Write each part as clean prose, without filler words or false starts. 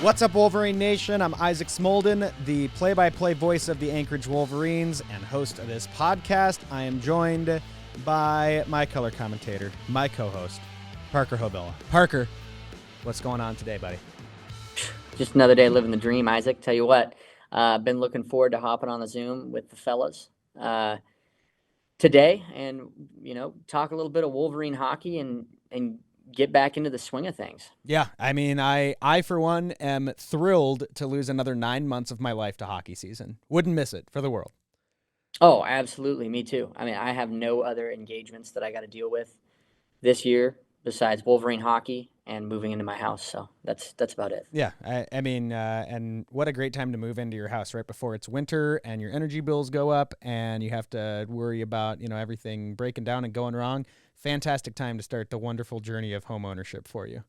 What's up, Wolverine Nation? I'm Isaac Smolden, the play-by-play voice of the Anchorage Wolverines and host of this podcast. I am joined by my color commentator, my co-host, Parker Hobilla. Parker, what's going on today, buddy? Just another day living the dream, Isaac. Tell you what, been looking forward to hopping on the Zoom with the fellas today and, talk a little bit of Wolverine hockey and get back into the swing of things. Yeah, I mean, I for one, am thrilled to lose another 9 months of my life to hockey season. Wouldn't miss it for the world. Oh, absolutely. Me too. I mean, I have no other engagements that I got to deal with this year besides Wolverine hockey and moving into my house. So that's about it. Yeah, I mean, and what a great time to move into your house right before it's winter and your energy bills go up and you have to worry about, everything breaking down and going wrong. Fantastic time to start the wonderful journey of home ownership for you.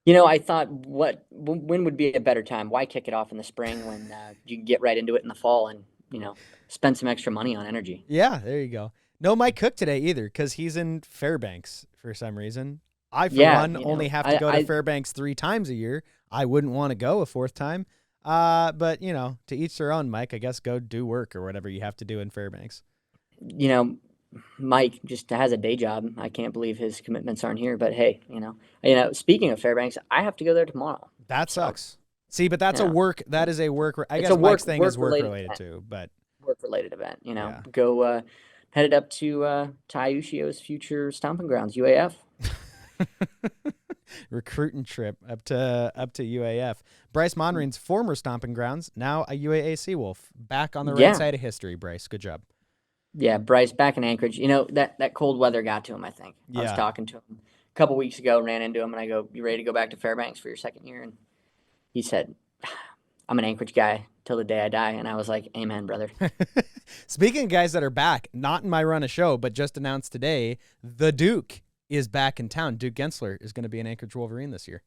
I thought, when would be a better time? Why kick it off in the spring when you can get right into it in the fall and, spend some extra money on energy? Yeah, there you go. No Mike Cook today either because he's in Fairbanks for some reason. I, for one, only have to go to Fairbanks 3 times a year. I wouldn't want to go a 4th time. But, to each their own, Mike. I guess go do work or whatever you have to do in Fairbanks. Mike just has a day job. I can't believe his commitments aren't here. But hey, speaking of Fairbanks, I have to go there tomorrow. That sucks. See, but that's a work. That is a work. I guess Mike's thing is work related too, but work related event. Go headed up to Ty Ushio's future stomping grounds, UAF. Recruiting trip up to UAF. Bryce Monring's former stomping grounds, now a UAAC Wolf. Back on the right side of history, Bryce. Good job. Yeah, Bryce back in Anchorage. That cold weather got to him, I think. I was talking to him a couple weeks ago, ran into him, and I go, "You ready to go back to Fairbanks for your second year?" And he said, "I'm an Anchorage guy till the day I die." And I was like, "Amen, brother." Speaking of guys that are back, not in my run of show, but just announced today, the Duke is back in town. Duke Gensler is going to be an Anchorage Wolverine this year.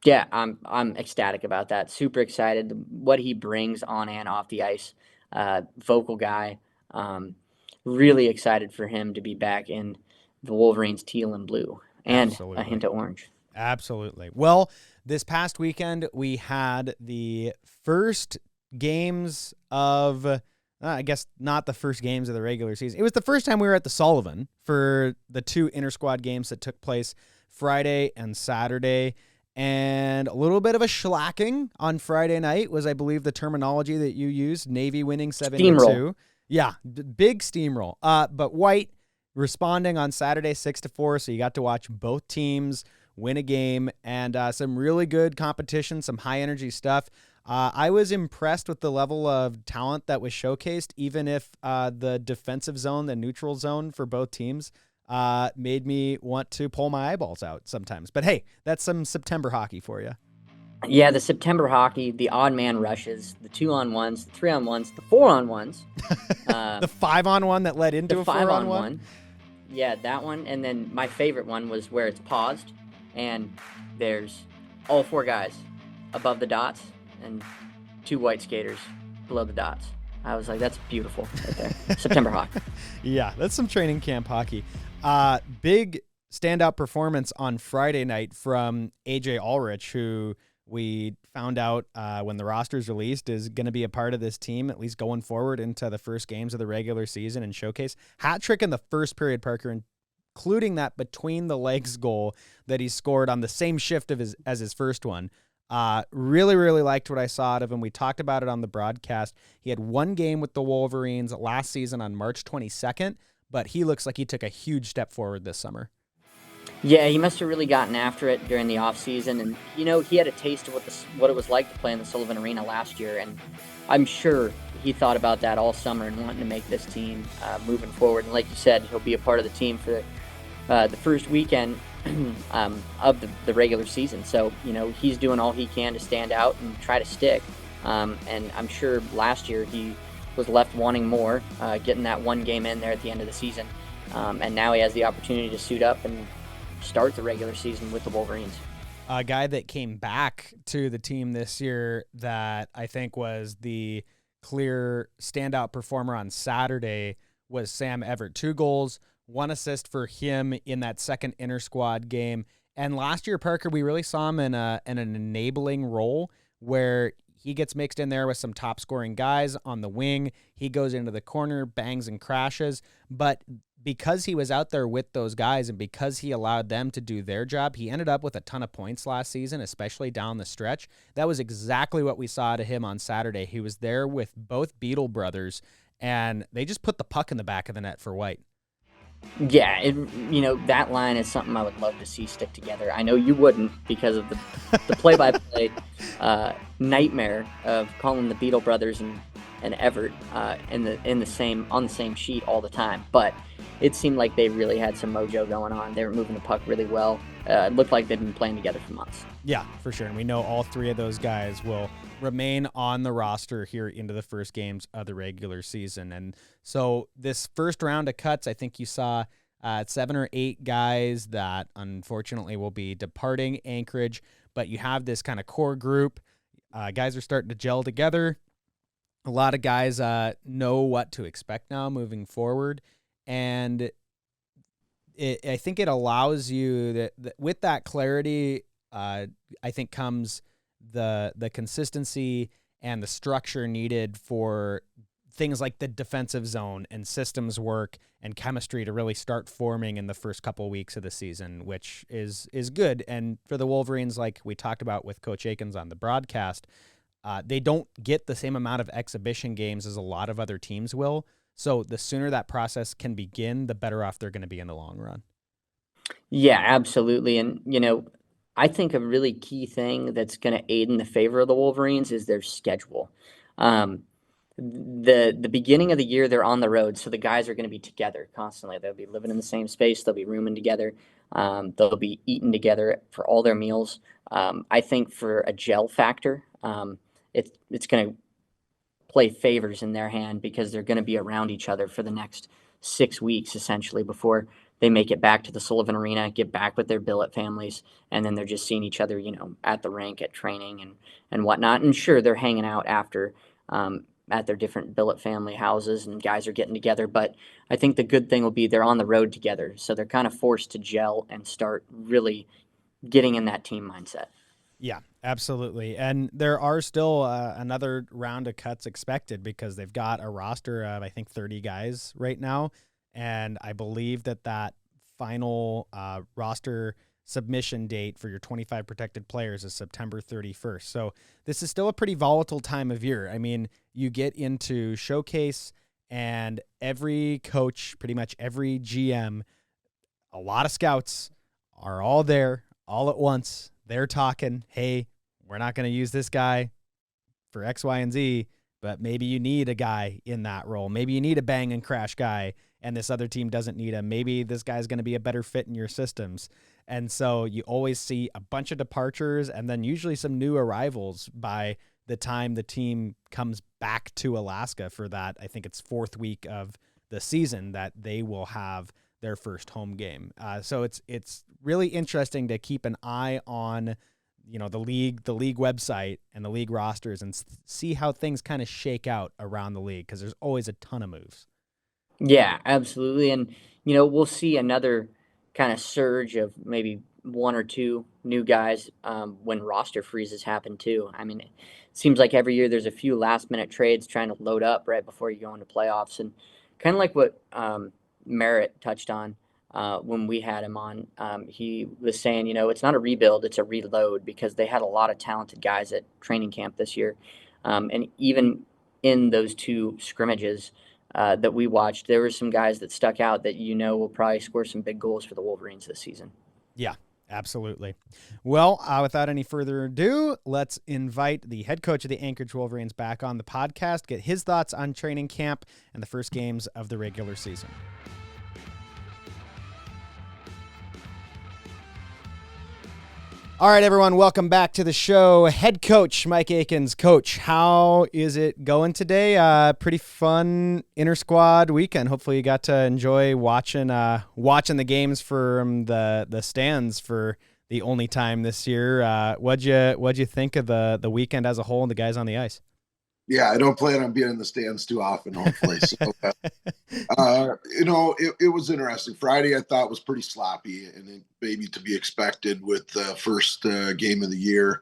Yeah, I'm ecstatic about that. Super excited. What he brings on and off the ice. Vocal guy. Really excited for him to be back in the Wolverines teal and blue and a hint of orange. Absolutely. Well, this past weekend, we had the first games of, I guess not the first games of the regular season. It was the first time we were at the Sullivan for the 2 Intersquad games that took place Friday and Saturday. And a little bit of a shellacking on Friday night was, I believe, the terminology that you used, Navy winning 7-2. Yeah, big steamroll. But White responding on Saturday 6-4, so you got to watch both teams win a game and some really good competition, some high-energy stuff. I was impressed with the level of talent that was showcased, even if the defensive zone, the neutral zone for both teams, made me want to pull my eyeballs out sometimes. But hey, that's some September hockey for you. Yeah, the September hockey, the odd man rushes, the 2-on-1s, the 3-on-1s, the 4-on-1s. The 5-on-1 that led into a 4-on-1? Yeah, that one. And then my favorite one was where it's paused, and there's all 4 guys above the dots and 2 white skaters below the dots. I was like, that's beautiful right there. September hockey. Yeah, that's some training camp hockey. Big standout performance on Friday night from AJ Ulrich, who we found out when the roster's released is going to be a part of this team, at least going forward into the first games of the regular season and showcase. Hat trick in the first period, Parker, including that between the legs goal that he scored on the same shift as his first one. Really, really liked what I saw out of him. We talked about it on the broadcast. He had 1 game with the Wolverines last season on March 22nd, but he looks like he took a huge step forward this summer. Yeah, he must have really gotten after it during the offseason. And, he had a taste of what it was like to play in the Sullivan Arena last year. And I'm sure he thought about that all summer and wanting to make this team moving forward. And like you said, he'll be a part of the team for the first weekend of the regular season. So, he's doing all he can to stand out and try to stick. And I'm sure last year he was left wanting more, getting that 1 game in there at the end of the season. And now he has the opportunity to suit up and start the regular season with the Wolverines. A guy that came back to the team this year that I think was the clear standout performer on Saturday was Sam Everett. 2 goals, 1 assist for him in that second inter-squad game. And last year, Parker, we really saw him in an enabling role where he gets mixed in there with some top scoring guys on the wing. He goes into the corner, bangs and crashes. But because he was out there with those guys and because he allowed them to do their job, he ended up with a ton of points last season, especially down the stretch. That was exactly what we saw to him on Saturday. He was there with both Beetle brothers, and they just put the puck in the back of the net for White. Yeah, that line is something I would love to see stick together. I know you wouldn't because of the play-by-play nightmare of calling the Beetle brothers and Everett on the same sheet all the time. But it seemed like they really had some mojo going on. They were moving the puck really well. It looked like they'd been playing together for months. Yeah, for sure. And we know all three of those guys will remain on the roster here into the first games of the regular season. And so this first round of cuts, I think you saw 7 or 8 guys that unfortunately will be departing Anchorage, but you have this kind of core group. Guys are starting to gel together. A lot of guys know what to expect now moving forward. And I think it allows you that with that clarity, I think comes the consistency and the structure needed for things like the defensive zone and systems work and chemistry to really start forming in the first couple of weeks of the season, which is good. And for the Wolverines, like we talked about with Coach Aikens on the broadcast, they don't get the same amount of exhibition games as a lot of other teams will. So the sooner that process can begin, the better off they're going to be in the long run. Yeah, absolutely. And, I think a really key thing that's going to aid in the favor of the Wolverines is their schedule. The beginning of the year, they're on the road, so the guys are going to be together constantly. They'll be living in the same space. They'll be rooming together. They'll be eating together for all their meals. I think for a gel factor, it's going to play favors in their hand because they're going to be around each other for the next 6 weeks, essentially, before they make it back to the Sullivan Arena, get back with their billet families, and then they're just seeing each other, at the rink, at training and whatnot. And sure, they're hanging out after at their different billet family houses, and guys are getting together. But I think the good thing will be they're on the road together, so they're kind of forced to gel and start really getting in that team mindset. Yeah, absolutely. And there are still another round of cuts expected because they've got a roster of, I think, 30 guys right now. And I believe that final roster submission date for your 25 protected players is September 31st. So this is still a pretty volatile time of year. I mean, you get into showcase and every coach, pretty much every GM, a lot of scouts are all there all at once. They're talking, hey, we're not going to use this guy for X, Y, and Z, but maybe you need a guy in that role. Maybe you need a bang and crash guy, and this other team doesn't need him. Maybe this guy's going to be a better fit in your systems. And so you always see a bunch of departures and then usually some new arrivals by the time the team comes back to Alaska for that. I think it's 4th week of the season that they will have their first home game. So it's really interesting to keep an eye on, the league website and the league rosters and see how things kind of shake out around the league because there's always a ton of moves. Yeah, absolutely. And, we'll see another kind of surge of maybe 1 or 2 new guys when roster freezes happen too. I mean, it seems like every year there's a few last minute trades trying to load up right before you go into playoffs. And kind of like what Merritt touched on when we had him on. He was saying, it's not a rebuild, it's a reload because they had a lot of talented guys at training camp this year. And even in those 2 scrimmages that we watched, there were some guys that stuck out that will probably score some big goals for the Wolverines this season. Yeah, absolutely. Well, without any further ado, let's invite the head coach of the Anchorage Wolverines back on the podcast, get his thoughts on training camp and the first games of the regular season. All right, everyone, welcome back to the show. Head coach Mike Aikens. Coach, how is it going today? Pretty fun Intersquad weekend. Hopefully you got to enjoy watching the games from the stands for the only time this year. What'd you think of the weekend as a whole and the guys on the ice? Yeah, I don't plan on being in the stands too often, hopefully. So, it was interesting. Friday, I thought was pretty sloppy, and it maybe to be expected with the first game of the year.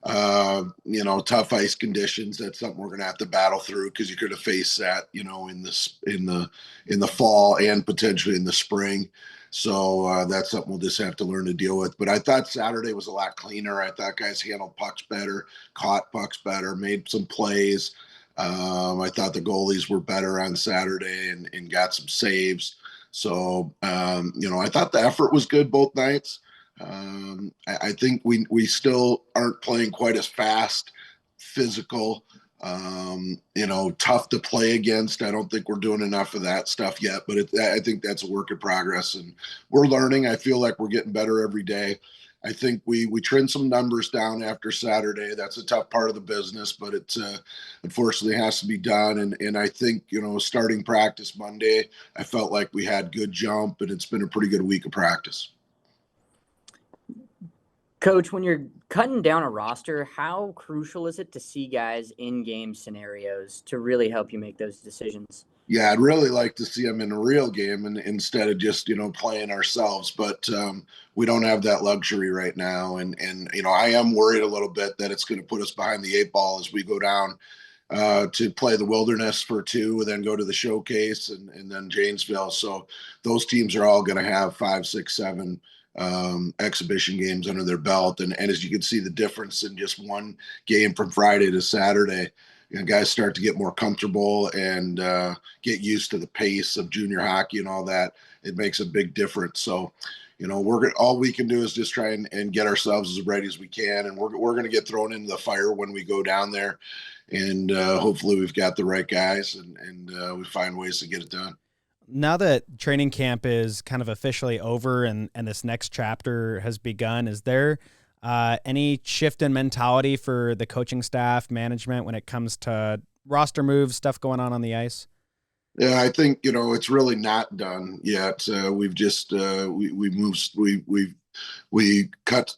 tough ice conditions. That's something we're going to have to battle through because you're going to face that, in the fall and potentially in the spring. So that's something we'll just have to learn to deal with. But I thought Saturday was a lot cleaner. I thought guys handled pucks better, caught pucks better, made some plays. I thought the goalies were better on Saturday and got some saves. So, I thought the effort was good both nights. I think we still aren't playing quite as fast, physical, tough to play against. I don't think we're doing enough of that stuff yet, but I think that's a work in progress, and we're learning. I feel like we're getting better every day. I think we trimmed some numbers down after Saturday. That's a tough part of the business, but it unfortunately has to be done. And I think, starting practice Monday, I felt like we had good jump, and it's been a pretty good week of practice. Coach, when you're cutting down a roster, how crucial is it to see guys in game scenarios to really help you make those decisions? Yeah, I'd really like to see them in a real game and instead of just, playing ourselves. But we don't have that luxury right now. And I am worried a little bit that it's going to put us behind the 8 ball as we go down to play the Wilderness for 2 and then go to the Showcase and then Janesville. So those teams are all going to have 5, 6, 7 exhibition games under their belt. And as you can see, the difference in just one game from Friday to Saturday, guys start to get more comfortable and get used to the pace of junior hockey and all that. It makes a big difference. So, all we can do is just try and get ourselves as ready as we can. And we're going to get thrown into the fire when we go down there. And hopefully we've got the right guys and we find ways to get it done. Now that training camp is kind of officially over and this next chapter has begun, is there any shift in mentality for the coaching staff, management, when it comes to roster moves, stuff going on the ice? Yeah, I think, it's really not done yet. We've just, we cut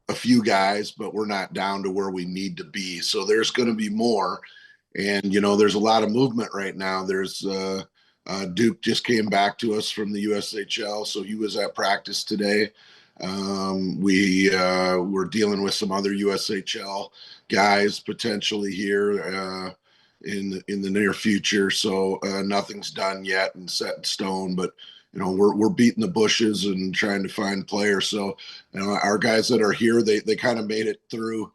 a few guys, but we're not down to where we need to be. So there's going to be more. And, there's a lot of movement right now. There's, Duke just came back to us from the USHL, so he was at practice today. We're dealing with some other USHL guys potentially here in the near future. So nothing's done yet and set in stone, but we're beating the bushes and trying to find players. So our guys that are here, they kind of made it through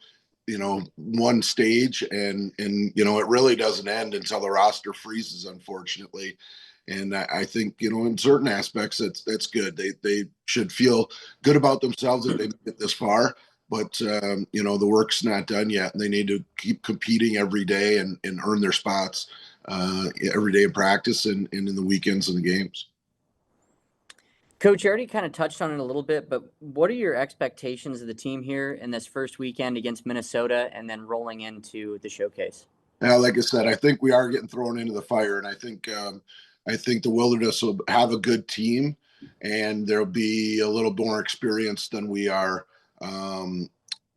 one stage and it really doesn't end until the roster freezes, unfortunately. And I think, in certain aspects, that's good. They should feel good about themselves that they made it this far. But, the work's not done yet. And they need to keep competing every day and earn their spots every day in practice and in the weekends and the games. Coach, you already kind of touched on it a little bit, but what are your expectations of the team here in this first weekend against Minnesota and then rolling into the Showcase? Like I said, I think we are getting thrown into the fire. And I think the Wilderness will have a good team, and there'll be a little more experience than we are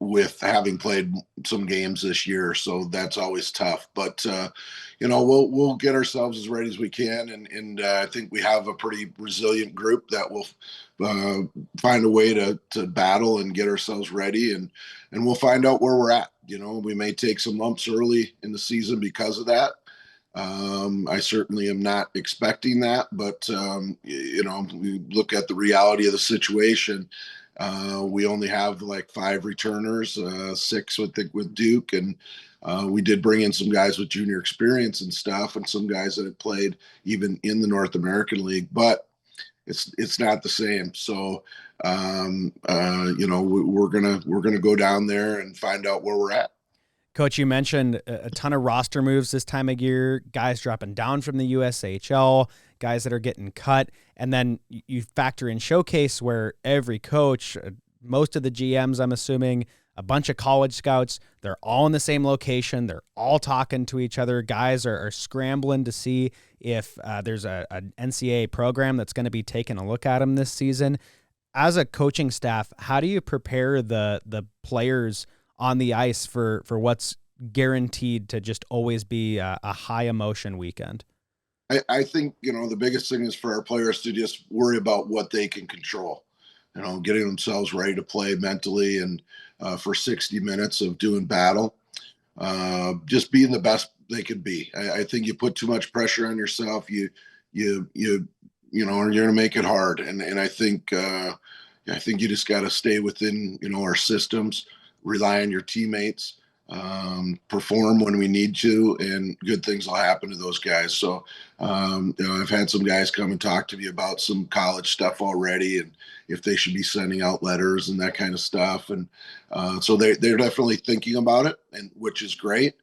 with having played some games this year. So that's always tough. But we'll get ourselves as ready as we can, and I think we have a pretty resilient group that will find a way to battle and get ourselves ready, and we'll find out where we're at. We may take some lumps early in the season because of that. I certainly am not expecting that, but we look at the reality of the situation. We only have like 5 returners, 6 with Duke, and we did bring in some guys with junior experience and stuff, and some guys that have played even in the North American League, but it's not the same. So we're gonna go down there and find out where we're at. Coach, you mentioned a ton of roster moves this time of year, guys dropping down from the USHL, guys that are getting cut, and then you factor in Showcase where every coach, most of the GMs, I'm assuming, a bunch of college scouts, they're all in the same location. They're all talking to each other. Guys are scrambling to see if there's an NCAA program that's going to be taking a look at them this season. As a coaching staff, how do you prepare the players on the ice for what's guaranteed to just always be a high emotion weekend? I think, the biggest thing is for our players to just worry about what they can control. getting themselves ready to play mentally and for 60 minutes of doing battle, just being the best they could be. I think you put too much pressure on yourself. You're going to make it hard. And I think you just got to stay within, our systems, rely on your teammates, perform when we need to, and good things will happen to those guys. So, I've had some guys come and talk to me about some college stuff already, and if they should be sending out letters and that kind of stuff. And so they're definitely thinking about it, and which is great.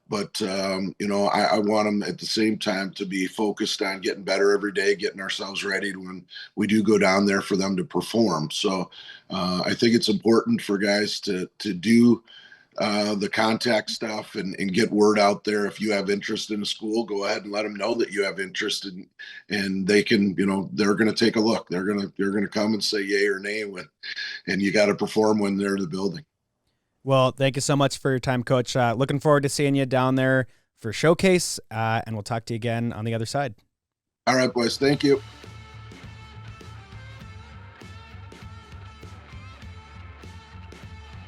But I want them at the same time to be focused on getting better every day, getting ourselves ready to when we do go down there for them to perform. So I think it's important for guys to do the contact stuff and get word out there. If you have interest in a school, go ahead and let them know that you have interest in, and they can, they're going to take a look. They're going to come and say yay or nay and you got to perform when they're in the building. Well, thank you so much for your time, Coach. Looking forward to seeing you down there for Showcase, and we'll talk to you again on the other side. All right, boys. Thank you.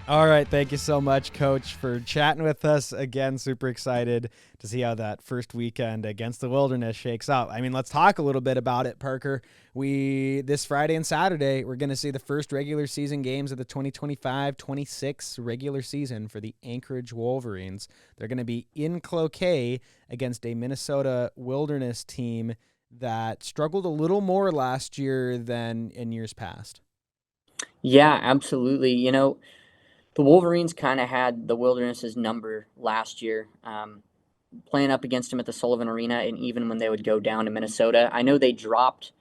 All right. Thank you so much, Coach, for chatting with us. Again, super excited to see how that first weekend against the Wilderness shakes out. I mean, let's talk a little bit about it, Parker. This Friday and Saturday, we're going to see the first regular season games of the 2025-26 regular season for the Anchorage Wolverines. They're going to be in Cloquet against a Minnesota Wilderness team that struggled a little more last year than in years past. Yeah, absolutely. The Wolverines kind of had the Wilderness's number last year, playing up against them at the Sullivan Arena, and even when they would go down to Minnesota. I know they dropped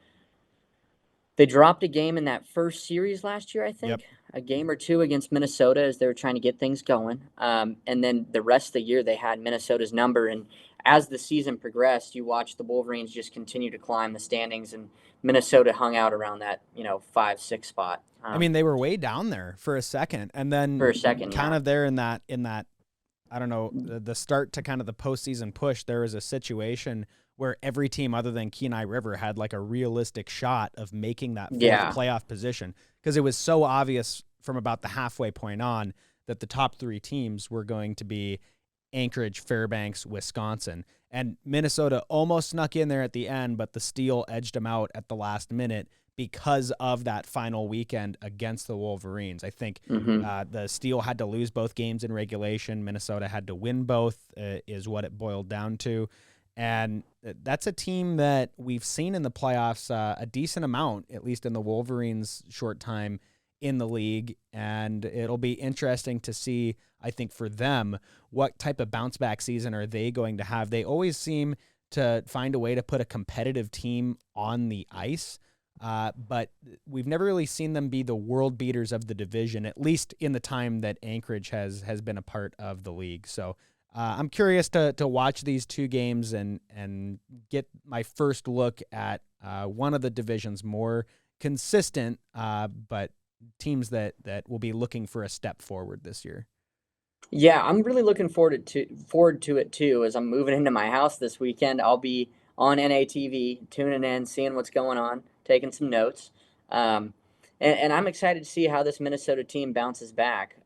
a game in that first series last year, I think. Yep. A game or two against Minnesota as they were trying to get things going. And then the rest of the year they had Minnesota's number. And as the season progressed, you watched the Wolverines just continue to climb the standings, and Minnesota hung out around that, 5-6 spot. I mean, they were way down there for a second, and then kind of there in that, I don't know, the start to kind of the postseason push, there was a situation where every team other than Kenai River had like a realistic shot of making that fourth playoff position, because it was so obvious from about the halfway point on that the top three teams were going to be Anchorage, Fairbanks, Wisconsin. And Minnesota almost snuck in there at the end, but the Steel edged them out at the last minute because of that final weekend against the Wolverines. I think the Steel had to lose both games in regulation. Minnesota had to win both, is what it boiled down to. And that's a team that we've seen in the playoffs a decent amount, at least in the Wolverines' short time in the league. And it'll be interesting to see, I think, for them, what type of bounce back season are they going to have. They always seem to find a way to put a competitive team on the ice. But we've never really seen them be the world beaters of the division, at least in the time that Anchorage has been a part of the league. So I'm curious to watch these two games and get my first look at one of the division's more consistent, but teams that will be looking for a step forward this year. Yeah, I'm really looking forward to it too. As I'm moving into my house this weekend, I'll be on NATV, tuning in, seeing what's going on, taking some notes. And I'm excited to see how this Minnesota team bounces back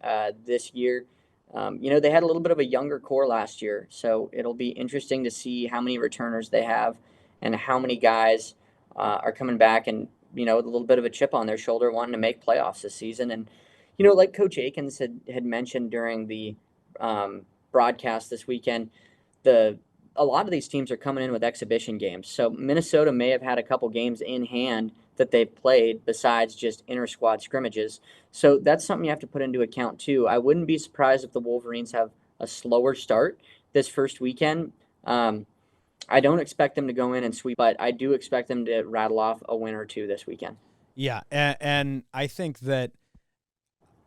this year. They had a little bit of a younger core last year, so it'll be interesting to see how many returners they have and how many guys are coming back and, with a little bit of a chip on their shoulder wanting to make playoffs this season. And, like Coach Aikens had mentioned during the broadcast this weekend, a lot of these teams are coming in with exhibition games. So Minnesota may have had a couple games in hand that they've played besides just inter-squad scrimmages. So that's something you have to put into account too. I wouldn't be surprised if the Wolverines have a slower start this first weekend. I don't expect them to go in and sweep, but I do expect them to rattle off a win or two this weekend. Yeah, and I think that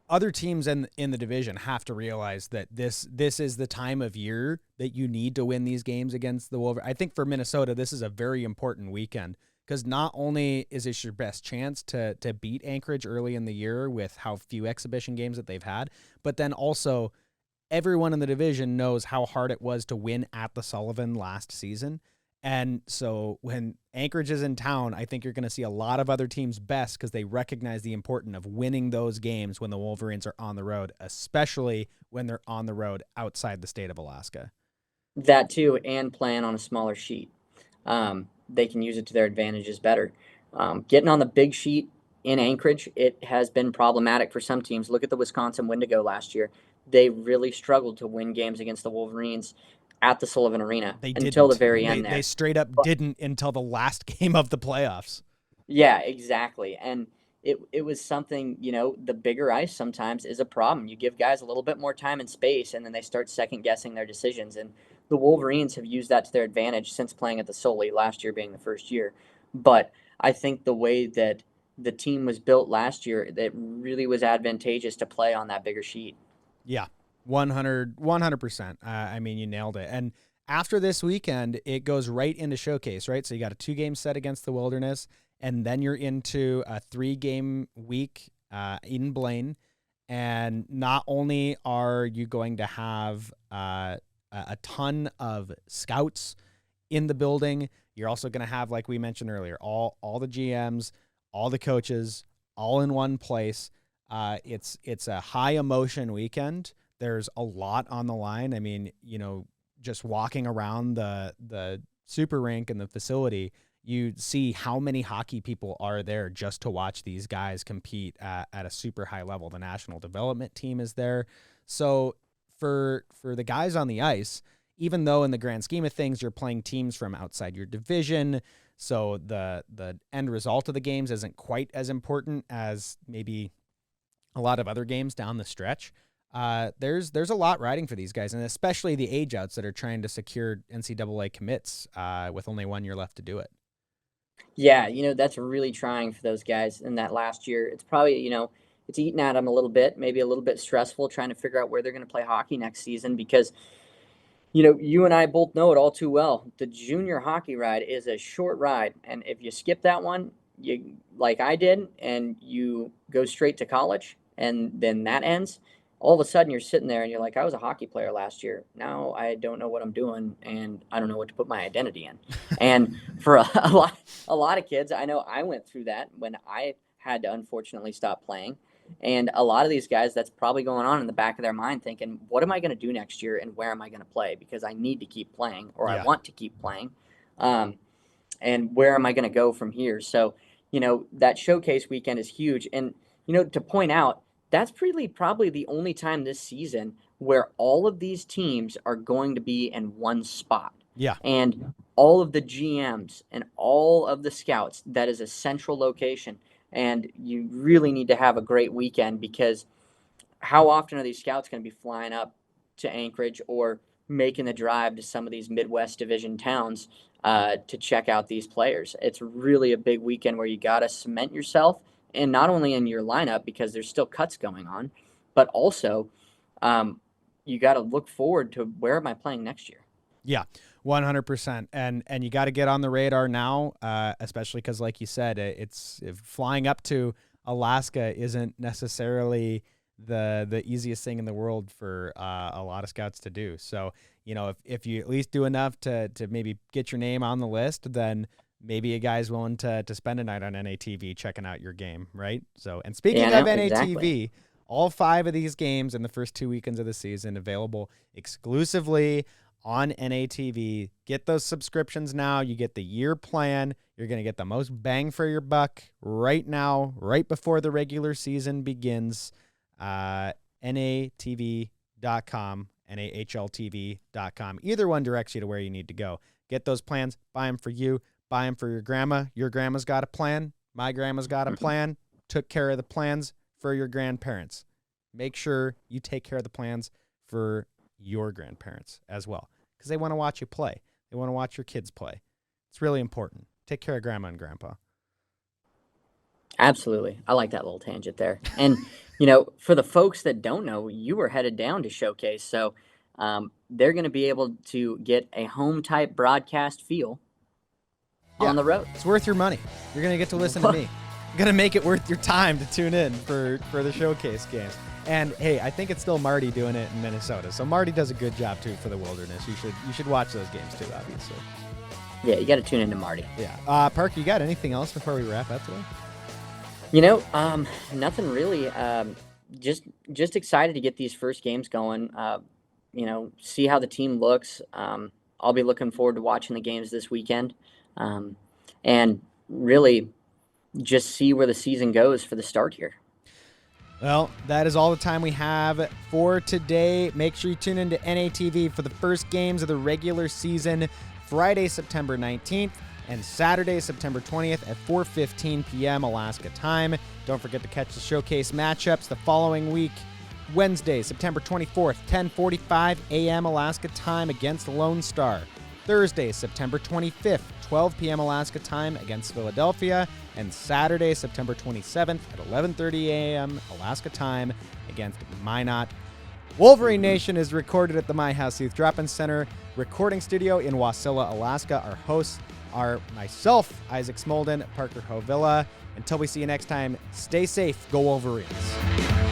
other teams in the division have to realize that this is the time of year that you need to win these games against the Wolverines. I think for Minnesota, this is a very important weekend, because not only is this your best chance to beat Anchorage early in the year with how few exhibition games that they've had, but then also everyone in the division knows how hard it was to win at the Sullivan last season. And so when Anchorage is in town, I think you're going to see a lot of other teams best because they recognize the importance of winning those games when the Wolverines are on the road, especially when they're on the road outside the state of Alaska. That too, and playing on a smaller sheet. They can use it to their advantages better. Getting on the big sheet in Anchorage, it has been problematic for some teams. Look at the Wisconsin Wendigo last year. They really struggled to win games against the Wolverines at the Sullivan Arena until the very end. They straight up didn't until the last game of the playoffs. Yeah, exactly. And it was something, the bigger ice sometimes is a problem. You give guys a little bit more time and space, and then they start second guessing their decisions. And the Wolverines have used that to their advantage since playing at the Sully, last year being the first year. But I think the way that the team was built last year, that really was advantageous to play on that bigger sheet. Yeah, 100%. I mean, you nailed it. And after this weekend, it goes right into showcase, right? So you got a 2-game set against the Wilderness, and then you're into a 3-game week in Blaine. And not only are you going to have a ton of scouts in the building, you're also going to have, like we mentioned earlier, all the GMs, all the coaches, all in one place. It's a high emotion weekend. There's a lot on the line. I mean, just walking around the super rink and the facility, you see how many hockey people are there just to watch these guys compete at a super high level. The national development team is there. So for the guys on the ice, even though in the grand scheme of things, you're playing teams from outside your division, so the end result of the games isn't quite as important as maybe a lot of other games down the stretch. There's a lot riding for these guys, and especially the age outs that are trying to secure NCAA commits with only 1 year left to do it. Yeah, that's really trying for those guys in that last year. It's probably, it's eating at them a little bit, maybe a little bit stressful trying to figure out where they're going to play hockey next season because, you and I both know it all too well. The junior hockey ride is a short ride, and if you skip that one, you like I did, and you go straight to college, and then that ends, all of a sudden you're sitting there and you're like, I was a hockey player last year. Now I don't know what I'm doing, and I don't know what to put my identity in. And for a lot of kids, I know I went through that when I had to unfortunately stop playing. And a lot of these guys, that's probably going on in the back of their mind thinking, what am I going to do next year and where am I going to play? Because I need to keep playing, or I want to keep playing. And where am I going to go from here? So, that showcase weekend is huge. And, to point out, that's probably the only time this season where all of these teams are going to be in one spot. Yeah. And all of the GMs and all of the scouts, that is a central location. And you really need to have a great weekend because how often are these scouts going to be flying up to Anchorage or making the drive to some of these Midwest division towns to check out these players? It's really a big weekend where you got to cement yourself, and not only in your lineup because there's still cuts going on, but also you got to look forward to where am I playing next year? Yeah, 100%. And you got to get on the radar now, especially because, like you said, flying up to Alaska isn't necessarily the easiest thing in the world for a lot of scouts to do. So, if you at least do enough to maybe get your name on the list, then maybe a guy's willing to spend a night on NATV checking out your game, right? So, and speaking of NATV, exactly. All 5 of these games in the first 2 weekends of the season available exclusively on NATV. Get those subscriptions now. You get the year plan. You're going to get the most bang for your buck right now, right before the regular season begins. NATV.com, NAHLTV.com. Either one directs you to where you need to go. Get those plans. Buy them for you. Buy them for your grandma. Your grandma's got a plan. My grandma's got a plan. Took care of the plans for your grandparents. Make sure you take care of the plans for your grandparents as well, because they want to watch you play. They want to watch your kids play. It's really important. Take care of grandma and grandpa. Absolutely. I like that little tangent there. And, for the folks that don't know, you were headed down to Showcase. So they're going to be able to get a home type broadcast feel on the road. It's worth your money. You're going to get to listen to me. I'm going to make it worth your time to tune in for the Showcase games. And hey, I think it's still Marty doing it in Minnesota. So Marty does a good job too for the Wilderness. You should watch those games too, obviously. Yeah, you got to tune into Marty. Yeah. Park, you got anything else before we wrap up today? Nothing really. Just excited to get these first games going. See how the team looks. I'll be looking forward to watching the games this weekend, and really just see where the season goes for the start here. Well, that is all the time we have for today. Make sure you tune into NATV for the first games of the regular season, Friday, September 19th, and Saturday, September 20th at 4:15 p.m. Alaska time. Don't forget to catch the showcase matchups the following week. Wednesday, September 24th, 10:45 a.m. Alaska time against Lone Star. Thursday, September 25th, 12 p.m. Alaska time against Philadelphia. And Saturday, September 27th at 11:30 a.m. Alaska time against Minot. Wolverine Nation is recorded at the My House Youth Drop-In Center recording studio in Wasilla, Alaska. Our hosts are myself, Isaac Smolden, Parker Hovilla. Until we see you next time, stay safe, go Wolverines.